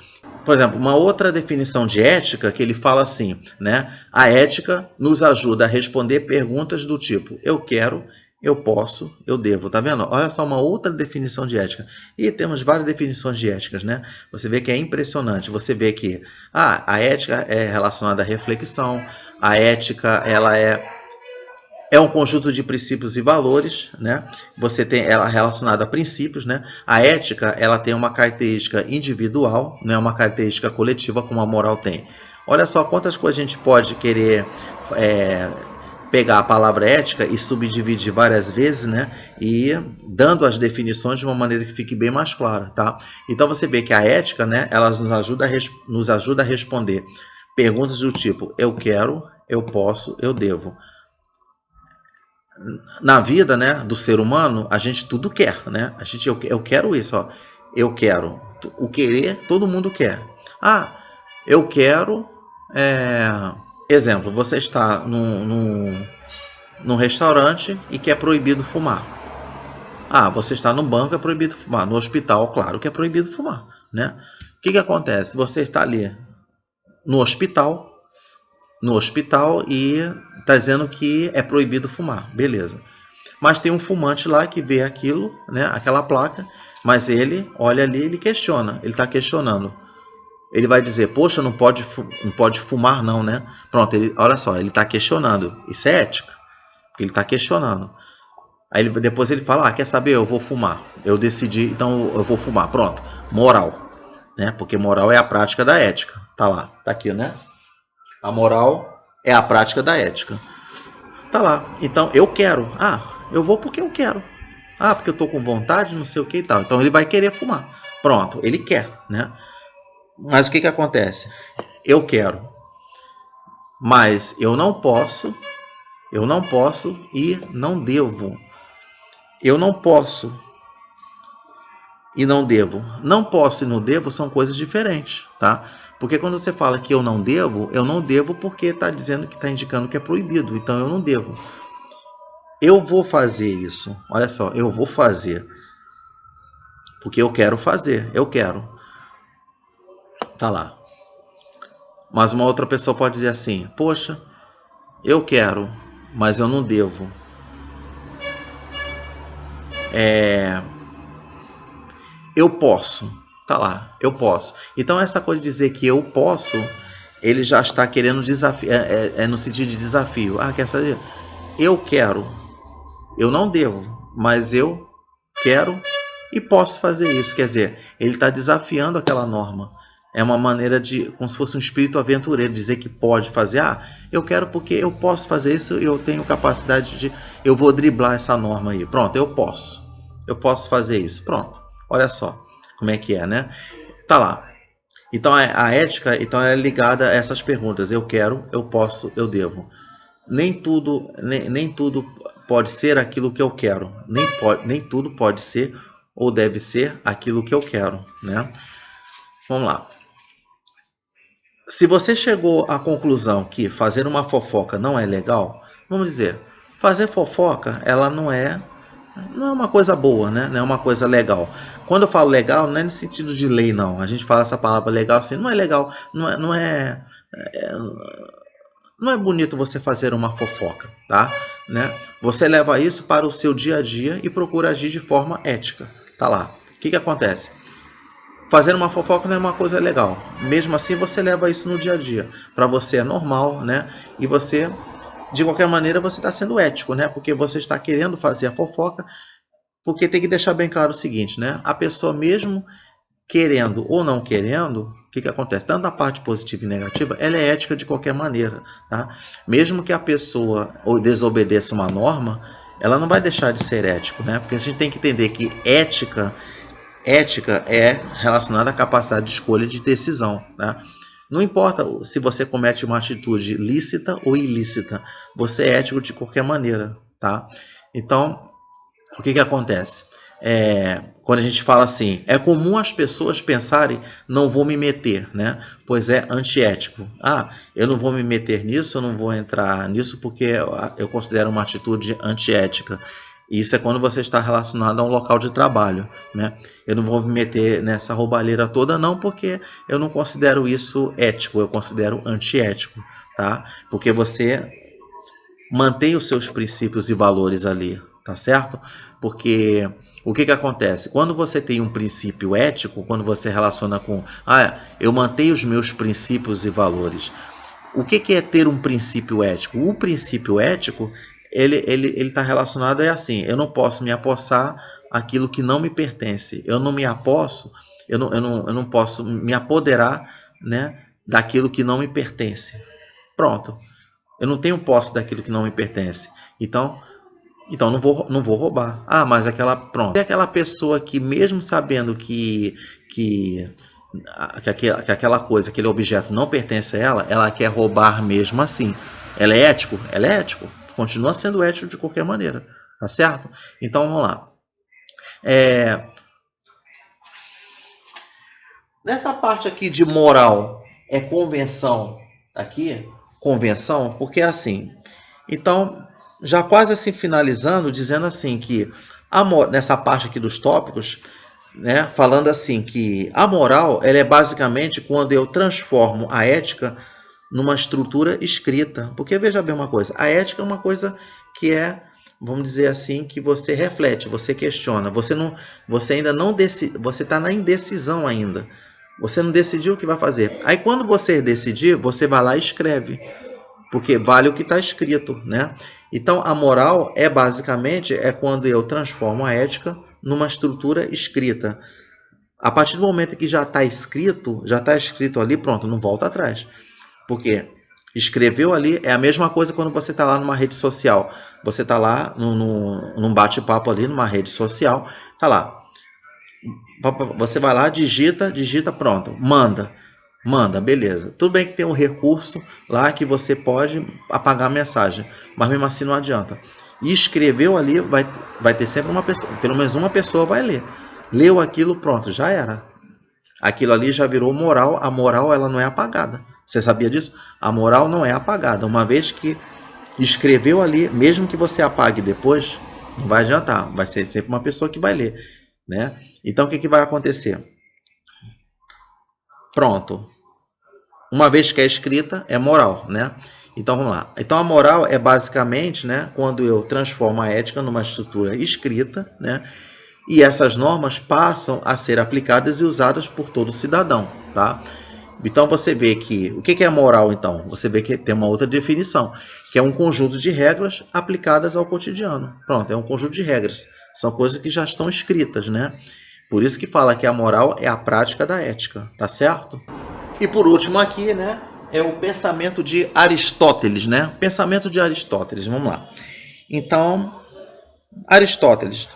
Por exemplo, uma outra definição de ética que ele fala assim, né? A ética nos ajuda a responder perguntas do tipo: eu quero, eu posso, eu devo. Tá vendo? Olha só uma outra definição de ética. E temos várias definições de éticas, né? Você vê que é impressionante. Você vê que a ética é relacionada à reflexão, a ética ela é um conjunto de princípios e valores, né? Você tem ela relacionada a princípios, né? A ética, ela tem uma característica individual, não é uma característica coletiva como a moral tem. Olha só quantas coisas a gente pode querer pegar a palavra ética e subdividir várias vezes, né? E dando as definições de uma maneira que fique bem mais clara, tá? Então você vê que a ética, né? Ela nos ajuda a responder perguntas do tipo: eu quero, eu posso, eu devo. Na vida, né, do ser humano, a gente tudo quer, né? Eu quero isso, ó. Eu quero. O querer, todo mundo quer. Ah, eu quero. Exemplo, você está num restaurante e que é proibido fumar. Ah, você está no banco, é proibido fumar. No hospital, claro que é proibido fumar, né? O que acontece? Você está ali no hospital e está dizendo que é proibido fumar, beleza. Mas tem um fumante lá que vê aquilo, né, aquela placa, mas ele olha ali, ele questiona, ele está questionando. Ele vai dizer: poxa, não pode fumar não, né? Pronto, olha só, ele está questionando. Isso é ética, porque ele está questionando. Aí depois ele fala: quer saber, eu vou fumar. Eu decidi, então eu vou fumar. Pronto, moral, né? Porque moral é a prática da ética. Tá lá, tá aqui, né? A moral é a prática da ética. Tá lá. Então, eu quero. Eu vou porque eu quero. Porque eu tô com vontade, não sei o que e tal. Então, ele vai querer fumar. Pronto, ele quer, né? Mas o que acontece? Eu quero. Mas eu não posso e não devo. Eu não posso e não devo. Não posso e não devo são coisas diferentes, tá? Porque quando você fala que eu não devo porque está dizendo que está indicando que é proibido. Então eu não devo. Eu vou fazer isso. Olha só, eu vou fazer. Porque eu quero fazer. Eu quero. Tá lá. Mas uma outra pessoa pode dizer assim: poxa, eu quero, mas eu não devo. Eu posso. Tá lá, eu posso. Então essa coisa de dizer que eu posso, ele já está querendo desafio. É no sentido de desafio. Quer saber? Eu quero. Eu não devo, mas eu quero e posso fazer isso. Quer dizer, ele está desafiando aquela norma. É uma maneira de, como se fosse um espírito aventureiro, dizer que pode fazer. Eu quero porque eu posso fazer isso, eu tenho capacidade de, eu vou driblar essa norma aí. Pronto, eu posso fazer isso. Pronto, olha só como é que é, né? Tá lá. Então a ética então, é ligada a essas perguntas. Eu quero, eu posso, eu devo. Nem tudo pode ser aquilo que eu quero. Nem tudo pode ser ou deve ser aquilo que eu quero, né? Vamos lá. Se você chegou à conclusão que fazer uma fofoca não é legal, vamos dizer, fazer fofoca, ela não é uma coisa boa, né? Não é uma coisa legal. Quando eu falo legal, não é no sentido de lei, não. A gente fala essa palavra legal assim, não é legal, não é bonito você fazer uma fofoca, tá? Né? Você leva isso para o seu dia a dia e procura agir de forma ética, tá lá. O que acontece? Fazer uma fofoca não é uma coisa legal. Mesmo assim, você leva isso no dia a dia. Para você é normal, né? E você, de qualquer maneira, você está sendo ético, né? Porque você está querendo fazer a fofoca. Porque tem que deixar bem claro o seguinte, né? A pessoa mesmo querendo ou não querendo, o que acontece? Tanto a parte positiva e negativa, ela é ética de qualquer maneira, tá? Mesmo que a pessoa desobedeça uma norma, ela não vai deixar de ser ético, né? Porque a gente tem que entender que ética é relacionada à capacidade de escolha de decisão, tá? Não importa se você comete uma atitude lícita ou ilícita, você é ético de qualquer maneira, tá? Então, o que acontece? Quando a gente fala assim, é comum as pessoas pensarem, não vou me meter, né? Pois é antiético. Eu não vou me meter nisso, eu não vou entrar nisso porque eu considero uma atitude antiética. Isso é quando você está relacionado a um local de trabalho, né? Eu não vou me meter nessa roubalheira toda não, porque eu não considero isso ético, eu considero antiético, tá? Porque você mantém os seus princípios e valores ali, tá certo? Porque o que acontece? Quando você tem um princípio ético, quando você relaciona com, eu mantenho os meus princípios e valores. O que é ter um princípio ético? O princípio ético, ele está relacionado assim, eu não posso me apossar aquilo que não me pertence. Eu não me aposso, eu não posso me apoderar, né, daquilo que não me pertence. Pronto. Eu não tenho posse daquilo que não me pertence. Então não vou roubar. Mas pronto. E aquela pessoa que mesmo sabendo que aquela coisa, aquele objeto não pertence a ela, ela quer roubar mesmo assim. Ela é ético? Ela é ético. Continua sendo ético de qualquer maneira. Tá certo? Então vamos lá. Nessa parte aqui de moral, é convenção aqui? Convenção? Porque é assim. Então, já quase assim finalizando, dizendo assim que nessa parte aqui dos tópicos, né, falando assim que a moral ela é basicamente quando eu transformo a ética numa estrutura escrita. Porque veja bem uma coisa, a ética é uma coisa que vamos dizer assim, que você reflete, você questiona, você ainda não decide, você está na indecisão ainda. Você não decidiu o que vai fazer. Aí quando você decidir, você vai lá e escreve. Porque vale o que está escrito, né? Então a moral basicamente quando eu transformo a ética numa estrutura escrita. A partir do momento que já está escrito ali, pronto, não volta atrás. Porque escreveu ali é a mesma coisa quando você está lá numa rede social. Você está lá num bate-papo ali numa rede social, tá lá. Você vai lá, digita, pronto, manda, beleza. Tudo bem que tem um recurso lá que você pode apagar a mensagem, mas mesmo assim não adianta. E escreveu ali, vai ter sempre uma pessoa, pelo menos uma pessoa vai ler. Leu aquilo, pronto, já era. Aquilo ali já virou moral. A moral ela não é apagada. Você sabia disso? A moral não é apagada. Uma vez que escreveu ali, mesmo que você apague depois, não vai adiantar. Vai ser sempre uma pessoa que vai ler, né? Então o que vai acontecer? Pronto. Uma vez que é escrita, é moral, né? Então vamos lá. Então a moral é basicamente, né, quando eu transformo a ética numa estrutura escrita, né? E essas normas passam a ser aplicadas e usadas por todo cidadão, tá? Então você vê que o que é moral então? Você vê que tem uma outra definição, que é um conjunto de regras aplicadas ao cotidiano. Pronto, é um conjunto de regras. São coisas que já estão escritas, né? Por isso que fala que a moral é a prática da ética, tá certo? E por último aqui, né, é o pensamento de Aristóteles, né? Pensamento de Aristóteles, vamos lá. Então, Aristóteles.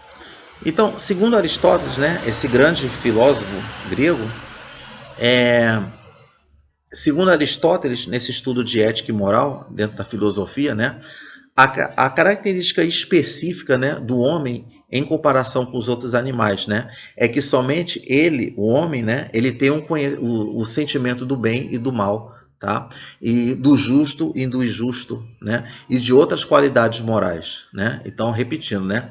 Então, segundo Aristóteles, né, esse grande filósofo grego, segundo Aristóteles, nesse estudo de ética e moral, dentro da filosofia, né, a característica específica, né, do homem em comparação com os outros animais, né, é que somente ele, o homem, né, ele tem o sentimento do bem e do mal, tá? E do justo e do injusto, né? E de outras qualidades morais, né? Então, repetindo, né?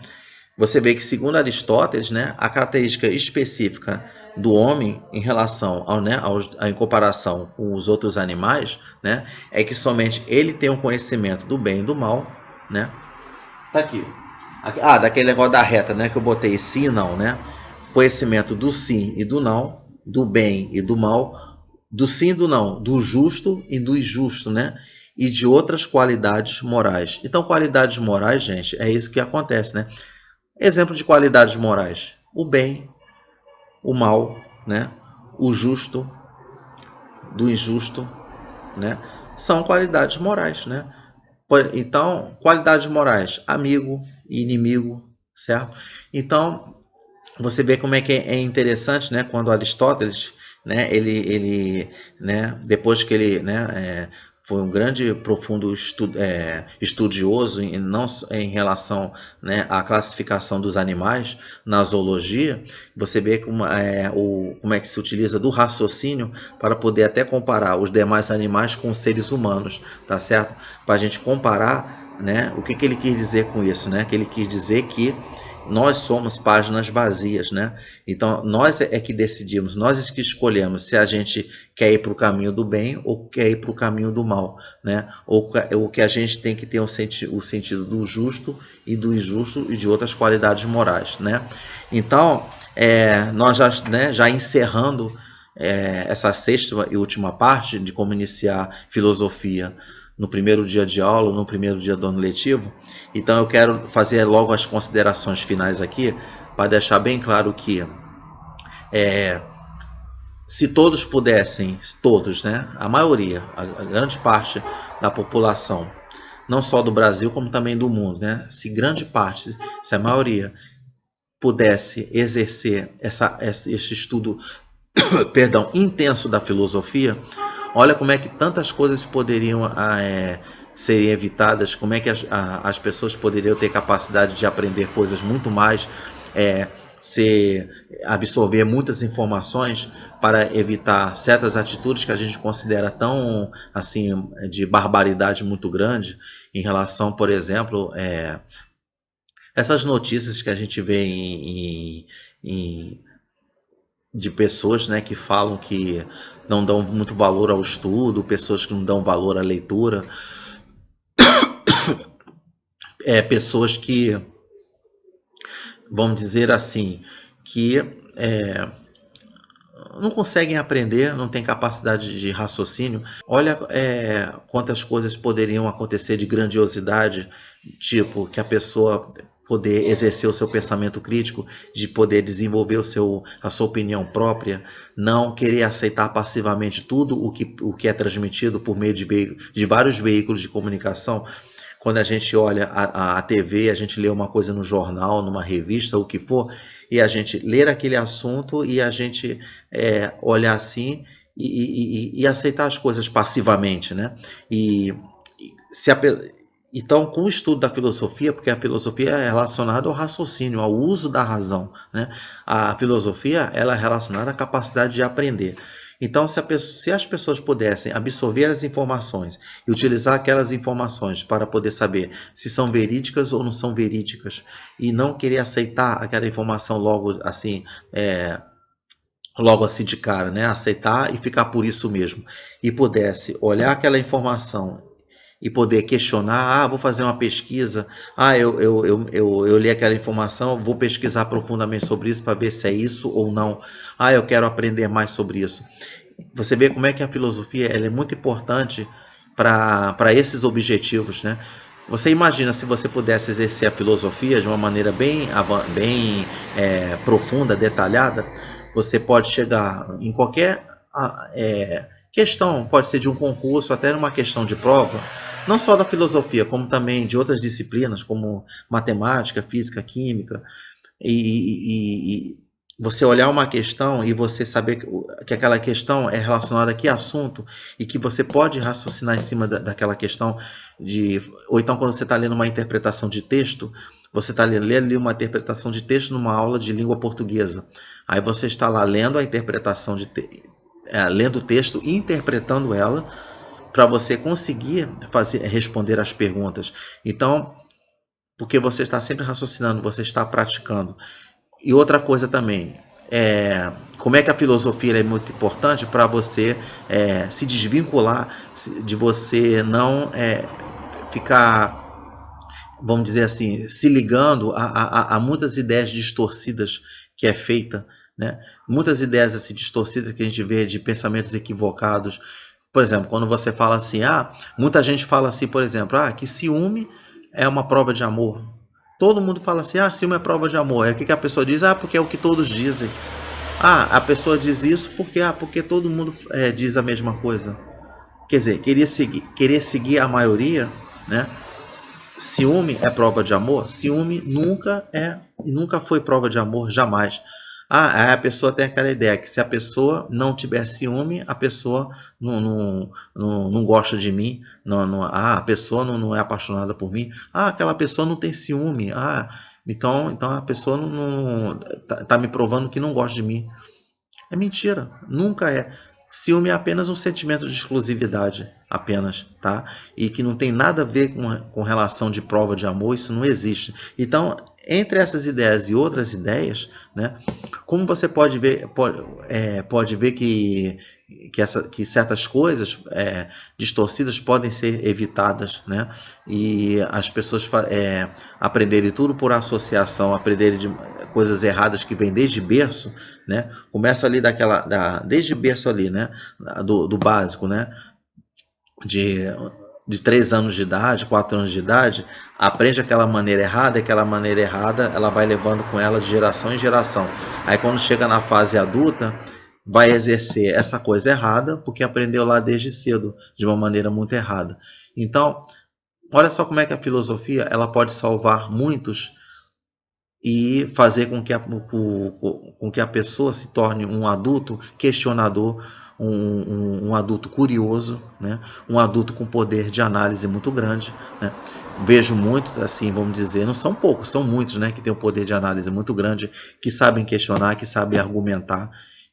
Você vê que, segundo Aristóteles, né, a característica específica do homem em relação em comparação com os outros animais, né, é que somente ele tem um conhecimento do bem e do mal, né? Tá aqui. Daquele negócio da reta, né, que eu botei sim e não, né? Conhecimento do sim e do não, do bem e do mal, do sim e do não, do justo e do injusto, né? E de outras qualidades morais. Então, qualidades morais, gente, é isso que acontece, né? Exemplo de qualidades morais: o bem, o mal, né? O justo, do injusto, né? São qualidades morais, né? Então, qualidades morais: amigo e inimigo, certo? Então, você vê como é que é interessante, né? Quando Aristóteles, né? Né? Depois que ele, né? Foi um grande, profundo estudioso em relação, né, à classificação dos animais na zoologia. Você vê como é que se utiliza do raciocínio para poder até comparar os demais animais com os seres humanos, tá certo? Para a gente comparar né? O que que ele quis dizer com isso, né? Que ele quis dizer que nós somos páginas vazias, né? Então, nós é que decidimos, nós é que escolhemos se a gente quer ir para o caminho do bem ou quer ir para o caminho do mal, né? Ou que a gente tem que ter o sentido do justo e do injusto e de outras qualidades morais, né? Então, nós já, né, já encerrando essa sexta e última parte de como iniciar filosofia no primeiro dia de aula, no primeiro dia do ano letivo. Então eu quero fazer logo as considerações finais aqui, para deixar bem claro que se todos pudessem, todos, né, a maioria, a grande parte da população, não só do Brasil como também do mundo, né, se grande parte, se a maioria pudesse exercer esse estudo perdão, intenso da filosofia, olha como é que tantas coisas poderiam serem evitadas, como é que as pessoas poderiam ter capacidade de aprender coisas muito mais, absorver muitas informações para evitar certas atitudes que a gente considera tão assim de barbaridade muito grande em relação, por exemplo, essas notícias que a gente vê de pessoas, né, que falam que não dão muito valor ao estudo, pessoas que não dão valor à leitura, pessoas que, vamos dizer assim, que não conseguem aprender, não têm capacidade de raciocínio. Olha quantas coisas poderiam acontecer de grandiosidade, tipo que a pessoa poder exercer o seu pensamento crítico, de poder desenvolver a sua opinião própria, não querer aceitar passivamente tudo o que é transmitido por meio de vários veículos de comunicação. Quando a gente olha a TV, a gente lê uma coisa no jornal, numa revista, o que for, e a gente ler aquele assunto e a gente olhar assim e aceitar as coisas passivamente, né? Então, com o estudo da filosofia, porque a filosofia é relacionada ao raciocínio, ao uso da razão, né? A filosofia ela é relacionada à capacidade de aprender. Então, se as pessoas pudessem absorver as informações e utilizar aquelas informações para poder saber se são verídicas ou não são verídicas, e não querer aceitar aquela informação logo assim de cara, né? Aceitar e ficar por isso mesmo, e pudesse olhar aquela informação e poder questionar, vou fazer uma pesquisa, eu li aquela informação, vou pesquisar profundamente sobre isso para ver se é isso ou não, eu quero aprender mais sobre isso. Você vê como é que a filosofia ela é muito importante para esses objetivos, né? Você imagina se você pudesse exercer a filosofia de uma maneira bem profunda, detalhada, você pode chegar em qualquer questão, pode ser de um concurso, até numa questão de prova, não só da filosofia, como também de outras disciplinas, como matemática, física, química, e você olhar uma questão e você saber que aquela questão é relacionada a que assunto e que você pode raciocinar em cima daquela questão, ou então quando você está lendo uma interpretação de texto, você está lendo uma interpretação de texto numa aula de língua portuguesa, aí você está lá lendo a interpretação lendo o texto e interpretando ela para você conseguir responder as perguntas. Então, porque você está sempre raciocinando, você está praticando. E outra coisa também, como é que a filosofia é muito importante para você se desvincular, de você não ficar, vamos dizer assim, se ligando a muitas ideias distorcidas que é feita, né? Muitas ideias assim, distorcidas que a gente vê de pensamentos equivocados. Por exemplo, quando você fala assim, muita gente fala assim, por exemplo, que ciúme é uma prova de amor. Todo mundo fala assim, ciúme é prova de amor. Aí o que a pessoa diz? Porque é o que todos dizem. A pessoa diz isso porque todo mundo diz a mesma coisa. Quer dizer, querer seguir a maioria, né? Ciúme é prova de amor? Ciúme nunca foi prova de amor, jamais. A pessoa tem aquela ideia que se a pessoa não tiver ciúme, a pessoa não gosta de mim, a pessoa não é apaixonada por mim, aquela pessoa não tem ciúme, então a pessoa não tá me provando que não gosta de mim. É mentira, nunca é. Ciúme é apenas um sentimento de exclusividade, apenas, tá? E que não tem nada a ver com relação de prova de amor, isso não existe. Então, entre essas ideias e outras ideias, né? Como você pode ver que certas coisas distorcidas podem ser evitadas, né? E as pessoas aprenderem tudo por associação, aprenderem de coisas erradas que vêm desde berço, né? Começa ali desde berço ali, né? Do básico, né? De, de 3 anos de idade, 4 anos de idade, aprende aquela maneira errada, e aquela maneira errada ela vai levando com ela de geração em geração. Aí quando chega na fase adulta, vai exercer essa coisa errada, porque aprendeu lá desde cedo, de uma maneira muito errada. Então, olha só como é que a filosofia ela pode salvar muitos e fazer com que a pessoa se torne um adulto questionador, um adulto curioso, né? Um adulto com poder de análise muito grande. Né? Vejo muitos, assim, vamos dizer, não são poucos, são muitos, né, que têm um poder de análise muito grande, que sabem questionar, que sabem argumentar,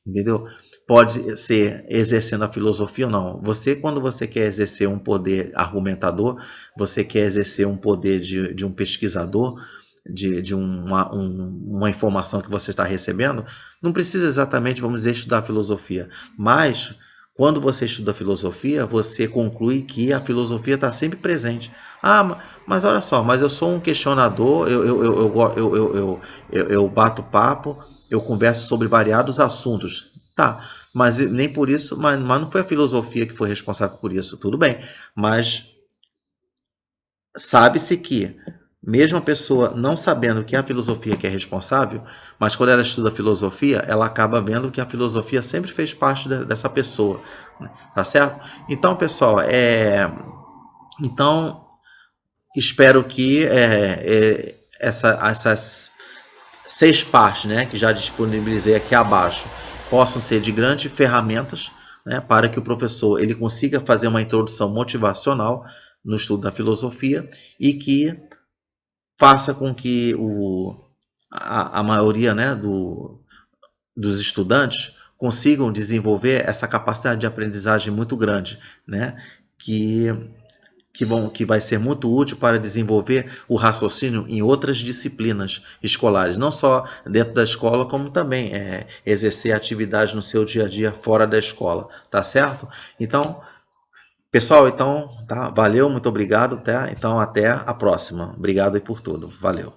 entendeu? Pode ser exercendo a filosofia ou não. Você, quando você quer exercer um poder argumentador, você quer exercer um poder de um pesquisador, de uma informação que você está recebendo, não precisa exatamente, vamos dizer, estudar filosofia. Mas, quando você estuda filosofia, você conclui que a filosofia está sempre presente. Ah, mas olha só, mas eu sou um questionador, eu bato papo, eu converso sobre variados assuntos. Tá, mas nem por isso, mas não foi a filosofia que foi responsável por isso, tudo bem. Mas sabe-se que, mesmo a pessoa não sabendo que é a filosofia que é responsável, mas quando ela estuda filosofia, ela acaba vendo que a filosofia sempre fez parte dessa pessoa, tá certo? Então, pessoal, então espero que essas 6 partes, né, que já disponibilizei aqui abaixo, possam ser de grandes ferramentas, né, para que o professor ele consiga fazer uma introdução motivacional no estudo da filosofia e que faça com que a maioria, né, dos estudantes consigam desenvolver essa capacidade de aprendizagem muito grande, né, que, que vai ser muito útil para desenvolver o raciocínio em outras disciplinas escolares, não só dentro da escola, como também exercer atividades no seu dia a dia fora da escola, tá certo? Então, pessoal, então, tá, valeu, muito obrigado, tá? Então, até a próxima. Obrigado aí por tudo. Valeu.